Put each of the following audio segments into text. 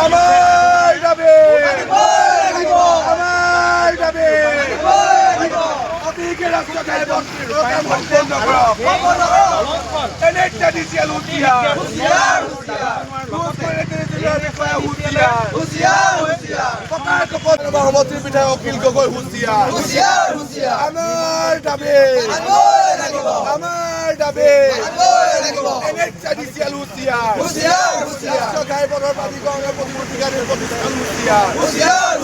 আমাৰ দাবি আমাৰ দাবি অতিকে ৰাষ্ট্ৰ সম্পন্ন কৰো ট্ৰেডিশনাল সভাপতিৰ বিধায়ক অখিল গগৈ হুঁচিয়াৰ আমাৰ দাবী আমাৰ দাবী ট্ৰেডিশনাল ঘাইপথৰ প্ৰাধিকৰণৰ প্ৰতিনিধিকাৰীৰ প্ৰতিষ্ঠান হুঁচিয়াৰ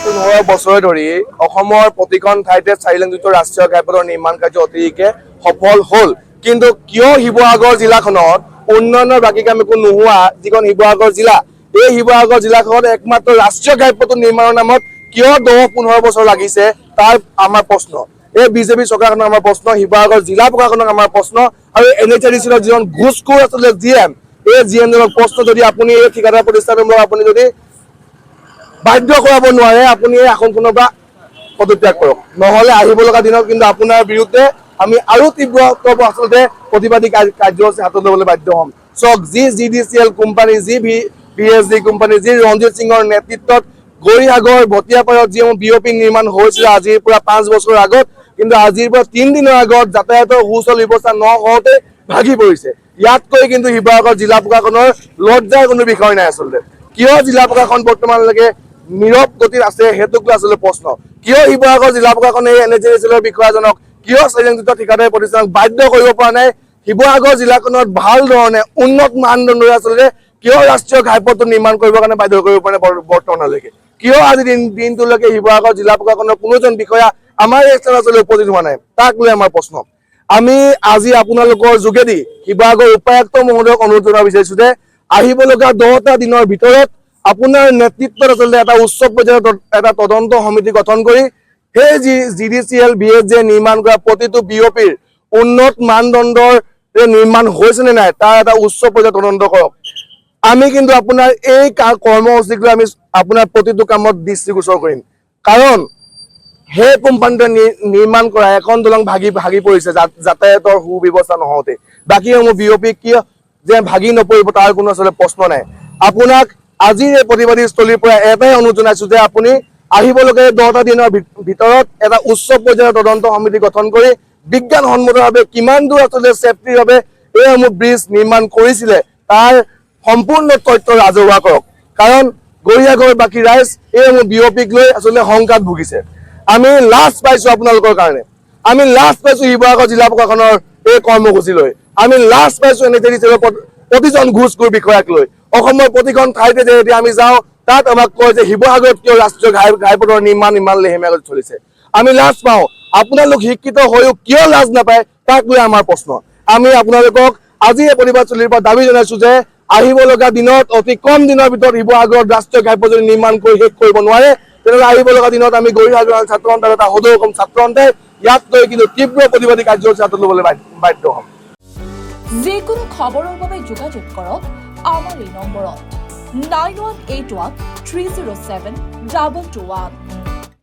15 বছৰ ধৰি অসমৰ প্ৰতিখন ঠাইতে 4 লেনযুক্ত ৰাষ্ট্ৰীয় ঘাইপথৰ নিৰ্মাণ কাৰ্য অতিকে সফল হ'ল কিন্তু কিয় শিৱসাগৰ জিলাখনত উন্নয়নৰ বাকী কাম একো নোহোৱা যিখন শিৱসাগৰ জিলা এই শিৱসাগৰ জিলাখনত একমাত্ৰ ৰাষ্ট্ৰীয় ঘাইপথ নিৰ্মাণৰ নামত কিয় 10-15 বছৰ লাগিছে তাৰ আমাৰ প্ৰশ্ন এই বিজেপি চৰকাৰখনৰ আমাৰ প্ৰশ্ন শিৱসাগৰ জিলা প্ৰশাসনৰ আমাৰ প্ৰশ্ন আৰু NHRDCৰ যিজন ঘুষখোৰ আচলতে GM এই GMজনক প্ৰশ্ন যদি আপুনি এই ঠিকাদাৰ প্ৰতিষ্ঠানসমূহক আপুনি যদি বাধ্য কৰাব নোৱাৰে আপুনি এই আসনখনৰ পৰা পদত্যাগ কৰক নহলে আহিব লগা দিনত কিন্তু আপোনাৰ বিৰুদ্ধে আমি আৰু তীব্ৰ আচলতে প্ৰতিবাদী কাৰ্যসূচী হাতত ল'বলৈ বাধ্য হ'ম চক GDCL company VSD company Ranjit সিঙৰ নেতৃত্বত গৌৰীসাগৰ ভটিয়াপাৰত যি BOP নিৰ্মাণ হৈছিল আজিৰ পৰা 5 বছৰ আগত কিন্তু আজিৰ পৰা 3 দিনৰ আগত যাতায়াতৰ সুচল ব্যৱস্থা নহওঁতে ভাগি পৰিছে ইয়াতকৈ কিন্তু শিৱসাগৰ জিলা প্ৰশাসনৰ লজ্জাৰ কোনো বিষয় নাই আচলতে কিয় জিলা প্ৰশাসন বৰ্তমানলৈকে নীৰৱ গতিত আছে হেতুক আচলতে প্ৰশ্ন কিয় শিৱসাগৰ জিলা প্ৰশাসনে NHRDCৰ বিষয়াজনক কিয় চাৰিলেনযুক্ত ঠিকাদাৰ প্ৰতিষ্ঠানক বাধ্য কৰিব পৰা নাই শিৱসাগৰ জিলাখনত ভাল ধৰণে উন্নত মানদণ্ডৰ আচলতে কিয় ৰাষ্ট্ৰীয় ঘাইপথটো নিৰ্মাণ কৰিবৰ কাৰণে বাধ্য কৰিব পৰা নাই বৰ্তমানলৈকে কিয় আজি দিনটোলৈকে শিৱসাগৰ জিলা প্ৰশাসনৰ কোনোজন বিষয়া আমাৰ এই স্থানলৈ উপস্থিত হোৱা নাই তাক লৈ আমাৰ প্ৰশ্ন আমি আজি আপোনালোকৰ যোগেদি শিৱসাগৰ উপায়ুক্ত মহোদয়ক অনুৰোধ জনাব বিচাৰিছো যে আহিব লগা 10টা দিনৰ ভিতৰত আপোনাৰ নেতৃত্বত আচলতে এটা উচ্চ পৰ্যায়ৰ এটা তদন্ত সমিতি গঠন কৰি সেই GDCL VSD নিৰ্মাণ কৰা প্ৰতিটো BOPৰ উন্নত মানদণ্ডৰ নিৰ্মাণ হৈছে নে নাই তাৰ এটা উচ্চ পৰ্যায়ৰ তদন্ত কৰক আমি কিন্তু আপোনাৰ এই কৰ্মসূচীক লৈ আমি আপোনাৰ প্ৰতিটো কামত দৃষ্টিগোচৰ কৰিম কাৰণ সেই কোম্পানীটোৱে নিৰ্মাণ কৰা এখন দলং ভাগি পৰিছে যাতায়াতৰ সুব্যৱস্থা নহওঁতে বাকীসমূহ BOP কিয় যে ভাগি নপৰিব তাৰ কোনো আচলতে প্ৰশ্ন নাই আপোনাক আজিৰ এই প্ৰতিবাদী স্থলীৰ পৰা এটাই অনুৰোধ জনাইছো যে আপুনি আহিবলগীয়া 10টা দিনৰ ভিতৰত এটা উচ্চ পৰ্যায়ৰ তদন্ত সমিতি গঠন কৰি বিজ্ঞানসন্মতভাৱে কিমান দূৰ আচলতে চেফটিৰ বাবে এইসমূহ ব্ৰিজ নিৰ্মাণ কৰিছিলে তাৰ সম্পূৰ্ণ তথ্য ৰাজহুৱা কৰক কাৰণ গৌৰীসাগৰ বাকী ৰাইজ এইসমূহ BOPক লৈ আচলতে শংকাত ভুগিছে আমি লাজ পাইছো আপোনালোকৰ কাৰণে আমি লাজ পাইছো শিৱসাগৰ জিলা প্ৰশাসনৰ এই কৰ্মসূচী লৈ আমি লাজ পাইছো NHRDCৰ প্ৰতিজন ঘুষখোৰ বিষয়াক লৈ অসমৰ প্ৰতিখন ঠাইতে যদি আমি যাওঁ তাত আমাক কয় যে শিৱসাগৰত কিয় ৰাষ্ট্ৰীয় ঘাইপথৰ নিৰ্মাণ লেহেমীয়াকৈ চলিছে আমি লাজ পাওঁ আপোনালোক শিক্ষিত হৈও কিয় লাজ নাপায় তাক লৈ আমাৰ প্ৰশ্ন আমি আপোনালোকক আজি এই প্ৰতিবাদ চলিৰ পৰা দাবী জনাইছো যে আহিব লগা দিনত অতি কম দিনৰ ভিতৰত শিৱসাগৰত ৰাষ্ট্ৰীয় ঘাইপথ নিৰ্মাণ কৰি শেষ কৰিব নোৱাৰে তেনেহ'লে আহিব লগা দিনত আমি গৌৰীসাগৰ ছাত্ৰ সন্থাৰ এটা সদৌ অসম ছাত্ৰ সন্থাই ইয়াক লৈ কিন্তু তীব্ৰ প্ৰতিবাদী কাৰ্যসূচী হাতত ল'বলৈ বাধ্য হ'ম যিকোনো খবৰৰ বাবে যোগাযোগ কৰক আমাৰ এই নম্বৰত 9181 307 2221